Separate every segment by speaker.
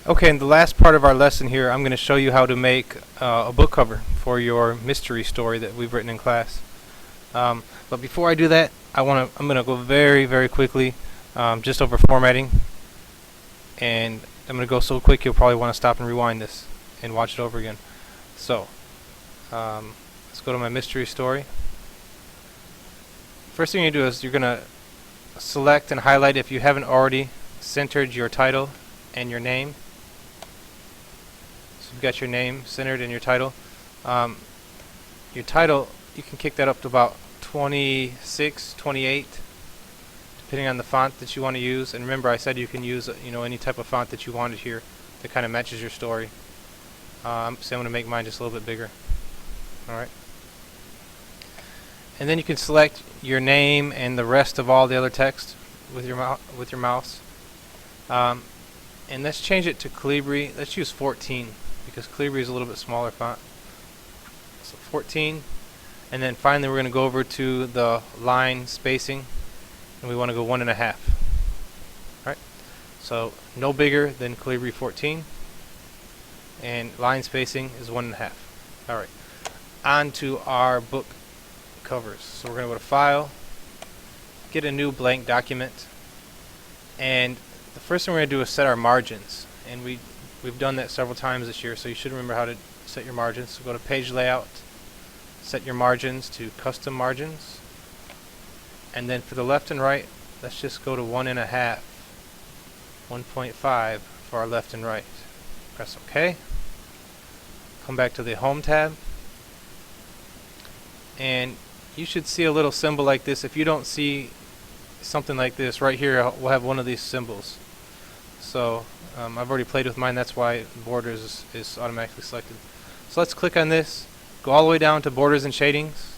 Speaker 1: Okay, in the last part of our lesson here, I'm going to show you how to make a book cover for your mystery story that we've written in class. But before I do that, I'm going to go very quickly just over formatting, and I'm going to go so quick you'll probably want to stop and rewind this and watch it over again. So, let's go to my mystery story. First thing you do is you're going to select and highlight, if you haven't already, centered your title and your name. So you've got your name centered in your title. Your title, you can kick that up to about 26, 28, depending on the font that you want to use. And remember, I said you can use any type of font that you wanted here that kind of matches your story. So I'm going to make mine just a little bit bigger. Alright. And then you can select your name and the rest of all the other text with your mouse. And let's change it to Calibri. Let's use 14 because Calibri is a little bit smaller font. So 14. And then finally we're going to go over to the line spacing, and we want to go 1.5. Alright. So no bigger than Calibri 14. And line spacing is 1.5. Alright. On to our book covers. So we're going to go to File, get a new blank document, and the first thing we're going to do is set our margins. And we've done that several times this year, so you should remember how to set your margins. So go to Page Layout, set your margins to Custom Margins, and then for the left and right, let's just go to 1.5, 1.5 for our left and right. Press OK. Come back to the Home tab, and you should see a little symbol like this. If you don't see something like this, right here we'll have one of these symbols. So I've already played with mine, that's why borders is automatically selected. So let's click on this, go all the way down to borders and shadings,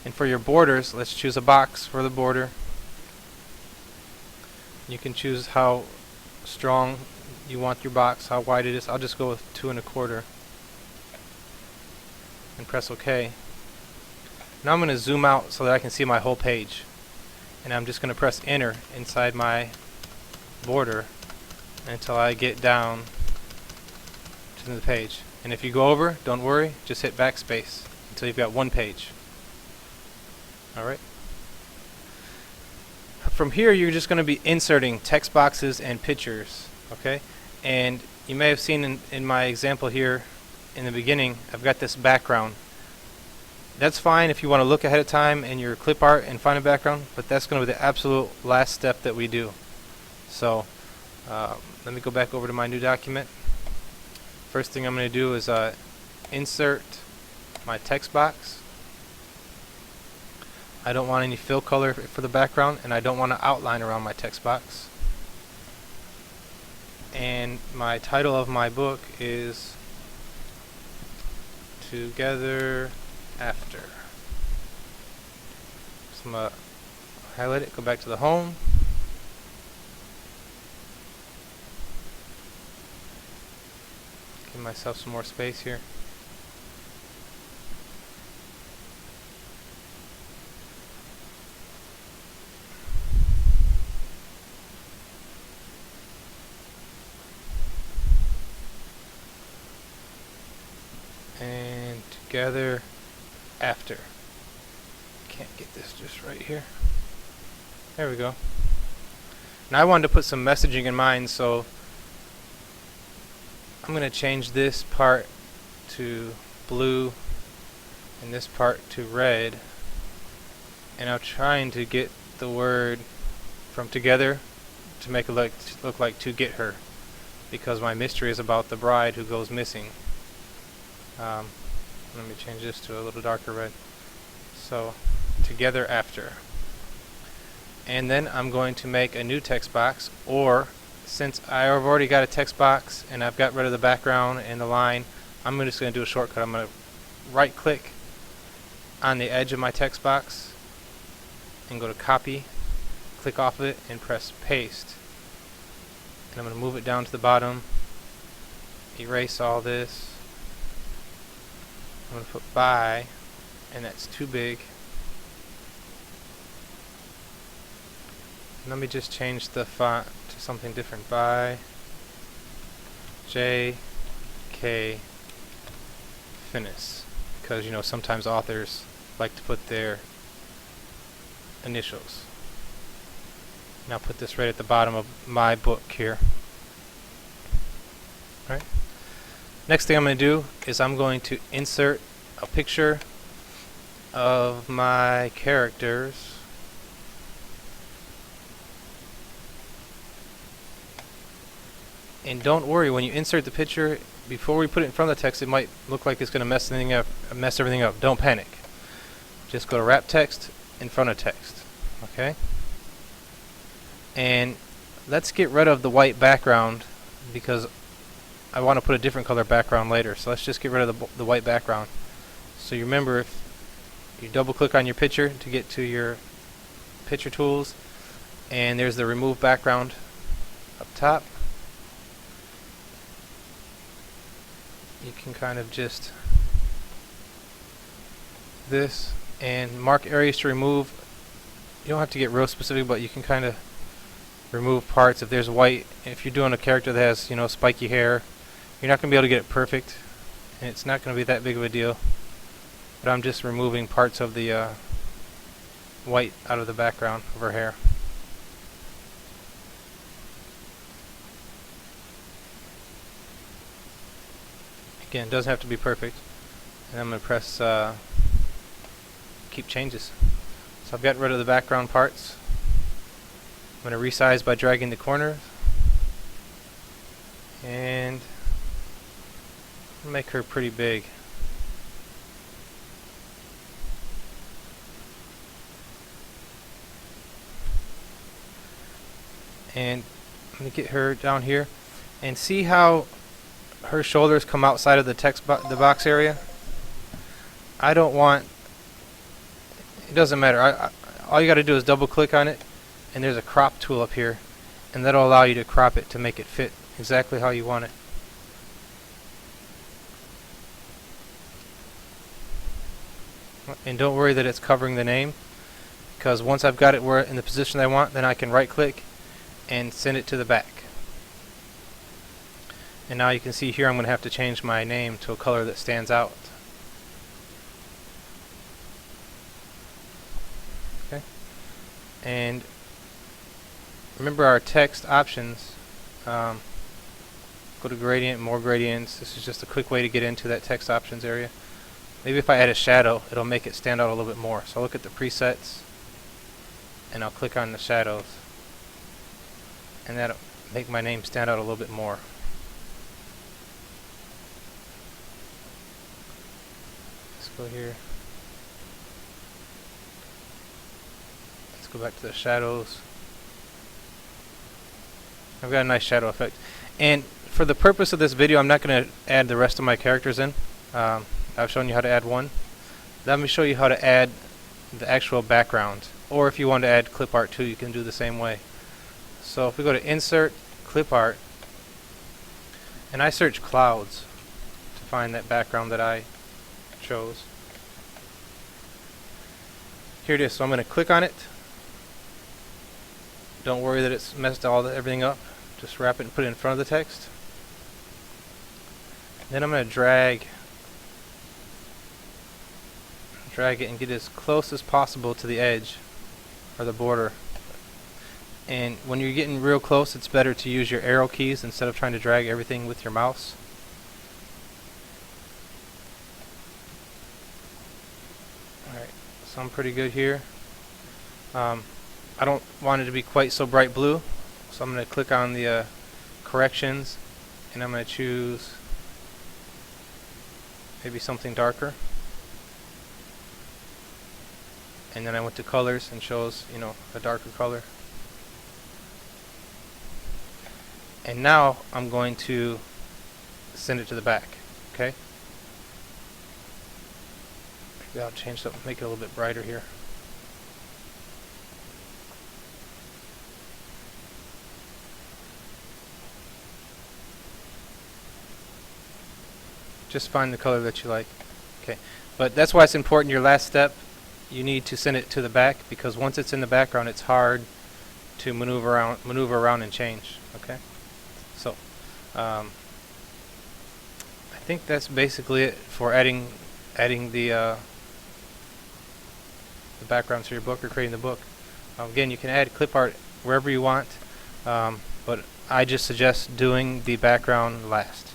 Speaker 1: and for your borders, let's choose a box for the border. You can choose how strong you want your box, how wide it is. I'll just go with 2.25 and press OK. Now I'm going to zoom out so that I can see my whole page, and I'm just going to press enter inside my border until I get down to the page. And if you go over, don't worry, just hit backspace until you've got one page. Alright. From here you're just going to be inserting text boxes and pictures. Okay? And you may have seen in my example here in the beginning, I've got this background. That's fine if you want to look ahead of time in your clip art and find a background, but that's going to be the absolute last step that we do. So let me go back over to my new document. First thing I'm going to do is insert my text box. I don't want any fill color for the background, and I don't want to outline around my text box. And my title of my book is Together After. So I'm going to highlight it, go back to the home. Give myself some more space here. And Together After. Can't get this just right here. There we go. Now I wanted to put some messaging in mind, so I'm going to change this part to blue and this part to red, and I'm trying to get the word from together to make it look like to get her, because my mystery is about the bride who goes missing. Let me change this to a little darker red. So Together After. And then I'm going to make a new text box, or since I've already got a text box and I've got rid of the background and the line, I'm just going to do a shortcut. I'm going to right click on the edge of my text box and go to copy, click off of it and press paste. And I'm going to move it down to the bottom, erase all this. I'm going to put by, and that's too big. Let me just change the font to something different. By J.K. Finis, because you know sometimes authors like to put their initials. Now put this right at the bottom of my book here. Alright. Next thing I'm going to do is I'm going to insert a picture of my characters. And don't worry, when you insert the picture, before we put it in front of the text, it might look like it's going to mess everything up. Don't panic. Just go to wrap text in front of text. Okay? And let's get rid of the white background because I want to put a different color background later. So let's just get rid of the white background. So you remember, if you double click on your picture to get to your picture tools, and there's the remove background up top. You can kind of just this and mark areas to remove. You don't have to get real specific, but you can kind of remove parts. If there's white, if you're doing a character that has, you know, spiky hair, you're not going to be able to get it perfect, and it's not going to be that big of a deal. But I'm just removing parts of the white out of the background of her hair. Again, it doesn't have to be perfect. And I'm going to press keep changes. So I've got rid of the background parts. I'm going to resize by dragging the corners. And make her pretty big. And I'm going to get her down here. And see how her shoulders come outside of the the box area? I don't want, it doesn't matter. All you got to do is double click on it, and there's a crop tool up here, and that'll allow you to crop it to make it fit exactly how you want it. And don't worry that it's covering the name, because once I've got it where in the position I want, then I can right click and send it to the back. And now you can see here I'm going to have to change my name to a color that stands out. Okay. And remember our text options. Go to gradient, more gradients. This is just a quick way to get into that text options area. Maybe if I add a shadow, it'll make it stand out a little bit more. So I'll look at the presets, and I'll click on the shadows. And that'll make my name stand out a little bit more. Go here. Let's go back to the shadows. I've got a nice shadow effect. And for the purpose of this video, I'm not going to add the rest of my characters in. I've shown you how to add one. Let me show you how to add the actual background. Or if you want to add clip art too, you can do the same way. So if we go to Insert, Clip Art, and I search clouds to find that background that I chose. Here it is. So I'm going to click on it. Don't worry that it's messed everything up. Just wrap it and put it in front of the text. Then I'm going to drag it and get as close as possible to the edge or the border. And when you're getting real close, it's better to use your arrow keys instead of trying to drag everything with your mouse. Alright, so I'm pretty good here. I don't want it to be quite so bright blue, so I'm going to click on the corrections, and I'm going to choose maybe something darker. And then I went to colors and chose, you know, a darker color. And now I'm going to send it to the back. Okay? Maybe I'll change something, make it a little bit brighter here. Just find the color that you like. Okay, but that's why it's important. Your last step, you need to send it to the back, because once it's in the background, it's hard to maneuver around and change. Okay, so think that's basically it for adding the backgrounds to your book or creating the book. Again, you can add clip art wherever you want, but I just suggest doing the background last.